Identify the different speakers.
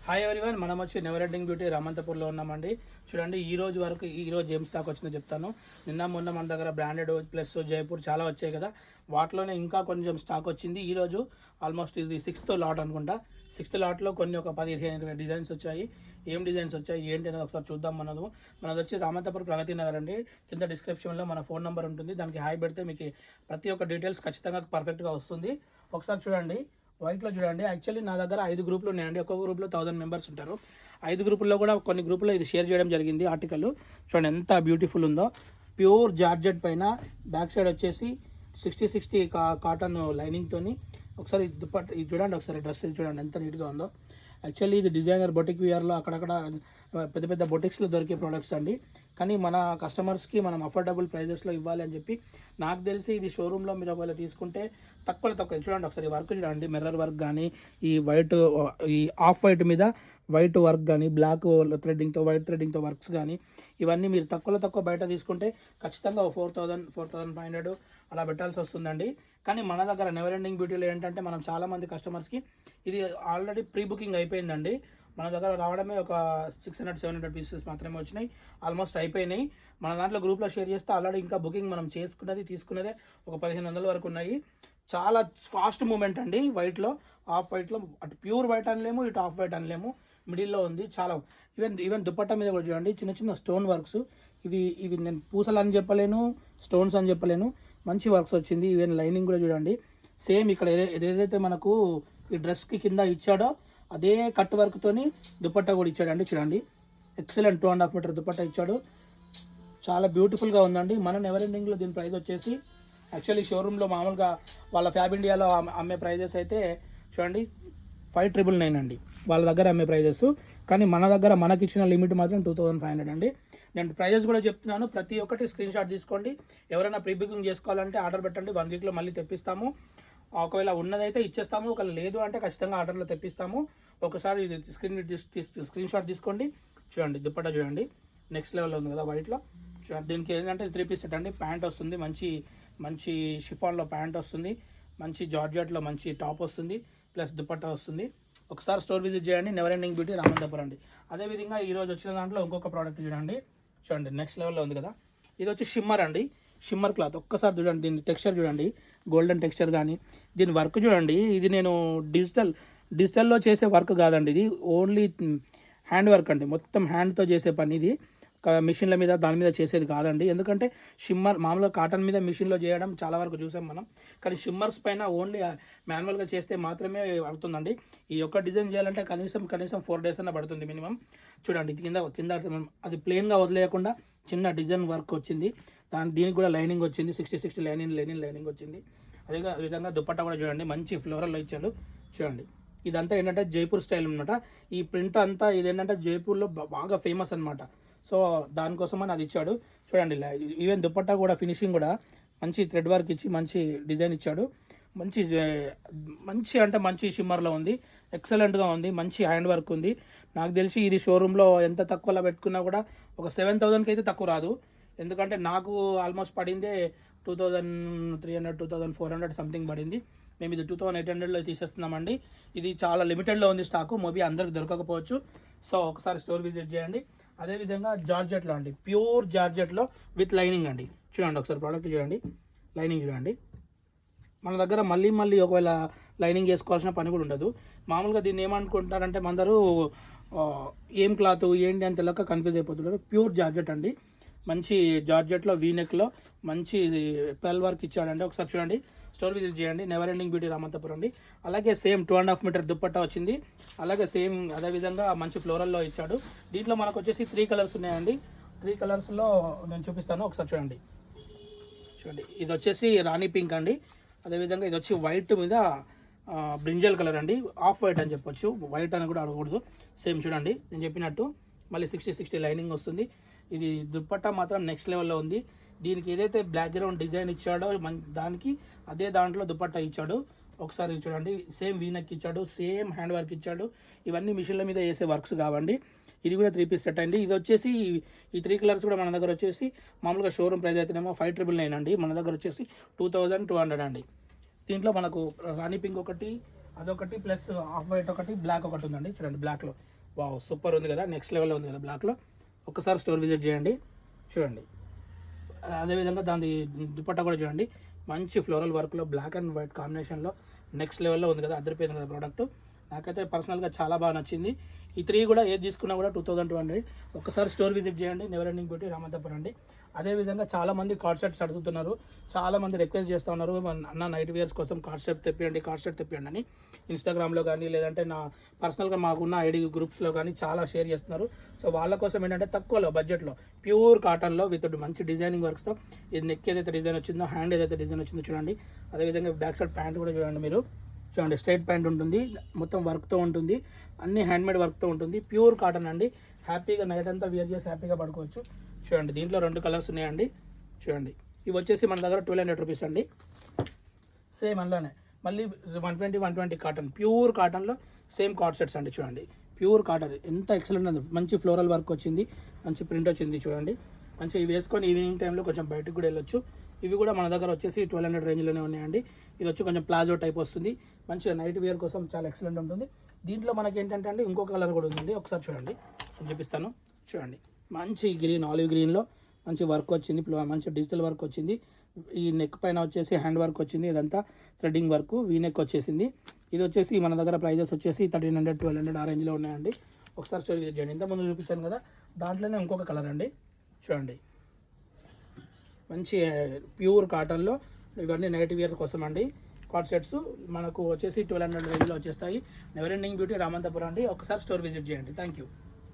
Speaker 1: Hi everyone, మనం వచ్చి never ending beauty రామంతపూర్లో ఉన్నామండి. చూడండి, ఈ రోజు వరకు ఏం స్టాక్ వచ్చిందో చెప్తాను. మొన్న మన దగ్గర బ్రాండెడ్ ప్లస్ జైపూర్ చాలా వచ్చాయి కదా, వాటిలోనే ఇంకా కొంచెం స్టాక్ వచ్చింది. ఈరోజు ఆల్మోస్ట్ ఇది 6th లాట్ అనుకుంటా. 6th లాట్లో కొన్ని ఒక 15-20 డిజైన్స్ వచ్చాయి. ఏం డిజైన్స్ వచ్చాయి ఏంటి అనేది ఒకసారి చూద్దాం. మనది వచ్చి రామంతపూర్ ప్రగతి నగర్ అండి. కింద డిస్క్రిప్షన్లో మన ఫోన్ నెంబర్ ఉంటుంది, దానికి హాయ్ పెడితే మీకు ప్రతి ఒక్క డీటెయిల్స్ ఖచ్చితంగా పర్ఫెక్ట్గా వస్తుంది. ఒకసారి చూడండి, వైట్లో చూడండి. యాక్చువల్లీ నా దగ్గర 5 గ్రూపులు ఉన్నాయండి. ఒక్కొక్క గ్రూప్లో 1000 మెంబర్స్ ఉంటారు. 5 గ్రూపుల్లో కూడా కొన్ని గ్రూపుల్లో ఇది షేర్ చేయడం జరిగింది ఆర్టికల్. చూడండి ఎంత బ్యూటిఫుల్ ఉందో. ప్యూర్ జార్జెట్ పైన బ్యాక్ సైడ్ వచ్చేసి 60 కాటన్ లైనింగ్తోని. ఒకసారి ఇది చూడండి, ఒకసారి డ్రెస్ చూడండి ఎంత నీట్గా ఉందో. యాక్చువల్లీ ఇది డిజైనర్ బొటిక్ వియర్లో అక్కడక్కడ పెద్ద పెద్ద బొటిక్స్లో దొరికే ప్రోడక్ట్స్ అండి. కానీ మన కస్టమర్స్కి మనం అఫోర్డబుల్ ప్రైజెస్లో ఇవ్వాలి అని చెప్పి నాకు తెలిసి ఇది షోరూంలో మీరు ఒకవేళ తీసుకుంటే తక్కువ చూడండి. ఒకసారి వర్క్ చూడండి, మిర్రర్ వర్క్ కానీ, ఈ ఆఫ్ వైట్ మీద వైట్ వర్క్ కానీ, బ్లాక్ థ్రెడ్డింగ్తో వైట్ థ్రెడ్డింగ్తో వర్క్స్ కానీ, ఇవన్నీ మీరు తక్కువ బయట తీసుకుంటే ఖచ్చితంగా 4,500 అలా పెట్టాల్సి వస్తుందండి. కానీ మన దగ్గర నెవర్ ఎండింగ్ బ్యూటీలో ఏంటంటే మనం చాలామంది కస్టమర్స్కి ఇది ఆల్రెడీ ప్రీ బుకింగ్ అయిపోయిందండి. మన దగ్గర రావడమే ఒక 600-700 పీసెస్ మాత్రమే వచ్చినాయి, ఆల్మోస్ట్ అయిపోయినాయి. మన దాంట్లో గ్రూప్లో షేర్ చేస్తే ఆల్రెడీ ఇంకా బుకింగ్ మనం తీసుకున్నదే ఒక 1500 వరకు ఉన్నాయి. చాలా ఫాస్ట్ మూమెంట్ అండి. వైట్లో, ఆఫ్ వైట్లో, అటు ప్యూర్ వైట్ అనలేము, ఇటు ఆఫ్ వైట్ అనలేము, మిడిల్లో ఉంది. చాలా ఈవెన్ దుపట్టా మీద కూడా చూడండి, చిన్న స్టోన్ వర్క్స్. ఇవి నేను పూసలు అని చెప్పలేను, స్టోన్స్ అని చెప్పలేను, మంచి వర్క్స్ వచ్చింది. ఈవెన్ లైనింగ్ కూడా చూడండి, సేమ్ ఇక్కడ ఏదైతే మనకు ఈ డ్రెస్కి కింద ఇచ్చాడో అదే కట్ వర్క్తోని దుపట్టా కూడా ఇచ్చాడండి. చూడండి, ఎక్సలెంట్ 2.5 మీటర్ దుపట్టా ఇచ్చాడు. చాలా బ్యూటిఫుల్గా ఉందండి. మన నెవర్ ఎండింగ్లో దీని ప్రైస్ వచ్చేసి యాక్చువల్లీ షోరూంలో మామూలుగా వాళ్ళ ఫ్యాబ్ ఇండియాలో అమ్మే ప్రైజెస్ అయితే చూడండి 5,999 అండి వాళ్ళ దగ్గర అమ్మే ప్రైజెస్. కానీ మన దగ్గర మనకి ఇచ్చిన లిమిట్ మాత్రం 2,500 అండి. నేను ప్రైజెస్ కూడా చెప్తున్నాను, ప్రతి ఒక్కటి స్క్రీన్ షాట్ తీసుకోండి. ఎవరైనా ప్రీ బుకింగ్ చేసుకోవాలంటే ఆర్డర్ పెట్టండి, 1 వీక్లో మళ్ళీ తెప్పిస్తాము. ఒకవేళ ఉన్నదైతే ఇచ్చేస్తాము, ఒకవేళ లేదు అంటే ఖచ్చితంగా ఆర్డర్లో తెప్పిస్తాము. ఒకసారి ఇది స్క్రీన్ షాట్ తీసుకోండి. చూడండి దుపట్టా చూడండి, నెక్స్ట్ లెవెల్లో ఉంది కదా వైట్లో. దీనికి ఏంటంటే 3 పీస్ సెట్ అండి. ప్యాంట్ వస్తుంది, మంచి షిఫాన్లో ప్యాంట్ వస్తుంది, మంచి జార్జెట్లో మంచి టాప్ వస్తుంది, ప్లస్ దుపట్టా వస్తుంది. ఒకసారి స్టోర్ విజిట్ చేయండి, నెవర్ ఎండింగ్ బ్యూటీ రామంతపూర్ అండి. అదేవిధంగా ఈరోజు వచ్చిన దాంట్లో ఇంకొక ప్రోడక్ట్ చూడండి, నెక్స్ట్ లెవెల్లో ఉంది కదా. ఇది వచ్చి షిమ్మర్ అండి, షిమ్మర్ క్లాత్. ఒక్కసారి చూడండి, దీని టెక్స్చర్ చూడండి, గోల్డెన్ టెక్స్చర్. కానీ దీని వర్క్ చూడండి, ఇది నేను డిజిటల్లో చేసే వర్క్ కాదండి, ఇది ఓన్లీ హ్యాండ్ వర్క్ అండి. మొత్తం హ్యాండ్తో చేసే పని ఇది, మిషన్ల మీద దాని మీద చేసేది కాదండి. ఎందుకంటే షిమ్మర్ మామూలుగా కాటన్ మీద మిషన్లో చేయడం చాలా వరకు చూసాం మనం, కానీ షిమ్మర్స్ పైన ఓన్లీ మాన్యువల్గా చేస్తే మాత్రమే అవుతుందండి. ఈ ఒక్క డిజైన్ చేయాలంటే కనీసం 4 days అన్న పడుతుంది మినిమం. చూడండి, కింద అది ప్లెయిన్గా వదిలేయకుండా చిన్న డిజైన్ వర్క్ వచ్చింది. దీనికి కూడా లైనింగ్ వచ్చింది, 60 లైనింగ్ వచ్చింది. అదే విధంగా దుపట్టా కూడా చూడండి, మంచి ఫ్లోరల్లో ఇచ్చాడు. చూడండి, ఇదంతా ఏంటంటే జైపూర్ స్టైల్ అనమాట. ఈ ప్రింట్ అంతా ఇదేంటంటే జైపూర్లో బాగా ఫేమస్ అనమాట. సో దానికోసమని అది ఇచ్చాడు. చూడండి, ఈవెన్ దుపట్టా కూడా ఫినిషింగ్ కూడా మంచి థ్రెడ్ వర్క్ ఇచ్చి మంచి డిజైన్ ఇచ్చాడు. మంచి షిమ్మర్లో ఉంది, ఎక్సలెంట్గా ఉంది, మంచి హ్యాండ్ వర్క్ ఉంది. నాకు తెలిసి ఇది షోరూంలో ఎంత తక్కువలో పెట్టుకున్నా కూడా ఒక 7,000కి అయితే తక్కువ రాదు. ఎందుకంటే నాకు ఆల్మోస్ట్ పడిందే 2,300-2,400 సంథింగ్ పడింది. మేము ఇది 2,800లో తీసేస్తున్నామండి. ఇది చాలా లిమిటెడ్లో ఉంది స్టాకు, మేబీ అందరికి దొరకకపోవచ్చు. సో ఒకసారి స్టోర్ విజిట్ చేయండి. అదేవిధంగా జార్జెట్లో అండి, ప్యూర్ జార్జెట్లో విత్ లైనింగ్ అండి. చూడండి, ఒకసారి ప్రోడక్ట్ చూడండి, లైనింగ్ చూడండి. మన దగ్గర మళ్ళీ ఒకవేళ లైనింగ్ వేసుకోవాల్సిన పని కూడా ఉండదు. మామూలుగా దీన్ని ఏమనుకుంటారంటే అందరూ ఏం క్లాత్ ఏంటి అని తెలియక కన్ఫ్యూజ్ అయిపోతున్నారు. ప్యూర్ జార్జెట్ అండి, మంచి జార్జెట్లో వీనెక్లో మంచి పెల్ వర్క్ ఇచ్చాడండి. ఒకసారి చూడండి, స్టోర్ విజిట్ చేయండి, నెవర్ ఎండింగ్ బ్యూటీ రామంతపూర్ అండి. అలాగే సేమ్ 2.5 మీటర్ దుపట్టా వచ్చింది. అలాగే సేమ్ అదేవిధంగా మంచి ఫ్లోరల్లో ఇచ్చాడు. దీంట్లో మనకు వచ్చేసి 3 కలర్స్ ఉన్నాయండి. 3 కలర్స్లో నేను చూపిస్తాను, ఒకసారి చూడండి. ఇది వచ్చేసి రాణి పింక్ అండి. అదేవిధంగా ఇది వచ్చి వైట్ మీద బ్రింజల్ కలర్ అండి, ఆఫ్ వైట్ అని చెప్పొచ్చు, వైట్ అని కూడా అడగకూడదు. సేమ్ చూడండి, నేను చెప్పినట్టు మళ్ళీ 60 లైనింగ్ వస్తుంది. ఇది దుపట్టా మాత్రం నెక్స్ట్ లెవెల్లో ఉంది. దీనికి ఏదైతే బ్లాక్ గ్రౌండ్ డిజైన్ ఇచ్చాడో దానికి అదే దాంట్లో దుపట్టా ఇచ్చాడు. ఒకసారి చూడండి, సేమ్ వీనెక్ ఇచ్చాడు, సేమ్ హ్యాండ్ వర్క్ ఇచ్చాడు. ఇవన్నీ మిషన్ల మీద వేసే వర్క్స్ కావండి. ఇది కూడా 3 పీస్ సెట్ అండి. ఇది వచ్చేసి ఈ 3 కలర్స్ కూడా మన దగ్గర వచ్చేసి మామూలుగా షోరూమ్ ప్రైస్ అయితేనేమో 5,999 అండి, మన దగ్గర వచ్చేసి 2,200 అండి. దీంట్లో మనకు రాణి పింక్ ఒకటి, అదొకటి, ప్లస్ ఆఫ్ వైట్ ఒకటి, బ్లాక్ ఒకటి ఉందండి. చూడండి, బ్లాక్లో వావ్ సూపర్ ఉంది కదా, నెక్స్ట్ లెవెల్లో ఉంది కదా బ్లాక్లో. ఒకసారి స్టోర్ విజిట్ చేయండి. చూడండి అదేవిధంగా దాని దుపట్టా కూడా చూడండి, మంచి ఫ్లోరల్ వర్క్లో బ్లాక్ అండ్ వైట్ కాంబినేషన్లో నెక్స్ట్ లెవెల్లో ఉంది కదా, అదిరిపోయింది కదా ప్రోడక్ట్. నాకైతే పర్సనల్గా చాలా బాగా నచ్చింది. ఈ 3 కూడా ఏది తీసుకున్నా కూడా 2200. ఒకసారి స్టోర్ విజిట్ చేయండి, నెవర్ ఎండింగ్ బ్యూటీ రామంతపురం అండి. అదేవిధంగా చాలామంది కార్డ్ సెట్స్ అడుగుతున్నారు, చాలామంది రిక్వెస్ట్ చేస్తూ ఉన్నారు, అన్న నైట్ వేర్స్ కోసం కార్డ్ సెట్ తెప్పియండి అని ఇన్స్టాగ్రామ్లో కానీ లేదంటే నా పర్సనల్గా మాకున్న ఐడి గ్రూప్స్లో కానీ చాలా షేర్ చేస్తున్నారు. సో వాళ్ళ కోసం ఏంటంటే తక్కువలో బడ్జెట్లో ప్యూర్ కాటన్లో విత్ మంచి డిజైనింగ్ వర్క్స్తో, ఇది నెక్ ఏదైతే డిజైన్ వచ్చిందో, హ్యాండ్ ఏదైతే డిజైన్ వచ్చిందో చూడండి. అదేవిధంగా బ్యాక్ సైడ్ ప్యాంట్ కూడా చూడండి మీరు, చూడండి స్ట్రైట్ ప్యాంట్ ఉంటుంది, మొత్తం వర్క్తో ఉంటుంది, అన్ని హ్యాండ్మేడ్ వర్క్తో ఉంటుంది, ప్యూర్ కాటన్ అండి. హ్యాపీగా నైట్ అంతా వేర్ చేసి హ్యాపీగా పడుకోవచ్చు. చూడండి దీంట్లో 2 కలర్స్ ఉన్నాయండి. చూడండి ఇవి వచ్చేసి మన దగ్గర 1200 రూపీస్ అండి. సేమ్ అందులోనే మళ్ళీ 120 కాటన్, ప్యూర్ కాటన్లో సేమ్ కార్డ్ సెట్స్ అండి. చూడండి ప్యూర్ కాటన్ ఎంత ఎక్సలెంట్ ఉంది, మంచి ఫ్లోరల్ వర్క్ వచ్చింది, మంచి ప్రింట్ వచ్చింది. చూడండి మంచిగా ఇవి వేసుకొని ఈవినింగ్ టైంలో కొంచెం బయటకు కూడా వెళ్ళొచ్చు. ఇవి కూడా మన దగ్గర వచ్చేసి 1200 రేంజ్లోనే ఉన్నాయండి. ఇది వచ్చి కొంచెం ప్లాజో టైప్ వస్తుంది, మంచిగా నైట్ వేర్ కోసం చాలా ఎక్సలెంట్ ఉంటుంది. దీంట్లో మనకి ఏంటంటే అండి ఇంకో కలర్ కూడా ఉందండి, ఒకసారి చూడండి నేను చూపిస్తాను. చూడండి మంచి గ్రీన్, ఆలివ్ గ్రీన్లో మంచి వర్క్ వచ్చింది, మంచి డిజిటల్ వర్క్ వచ్చింది. ఈ నెక్ పైన వచ్చేసి హ్యాండ్ వర్క్ వచ్చింది, ఇదంతా థ్రెడ్డింగ్ వర్క్, వీ నెక్ వచ్చేసింది. ఇది వచ్చేసి మన దగ్గర ప్రైజెస్ వచ్చేసి 1300, 1200 ఆ రేంజ్లో ఉన్నాయండి. ఒకసారి స్టోర్ విజిట్ చేయండి. ఇంతకుముందు చూపించాను కదా, దాంట్లోనే ఇంకొక కలర్ అండి. చూడండి మంచి ప్యూర్ కాటన్లో ఇవన్నీ నైట్ వేర్ కోసం అండి. కార్డ్ సెట్స్ మనకు వచ్చేసి 1200 రేంజ్లో వచ్చేస్తాయి. నెవర్ ఎండింగ్ బ్యూటీ రామంతపురం అండి. ఒకసారి స్టోర్ విజిట్ చేయండి. Thank you.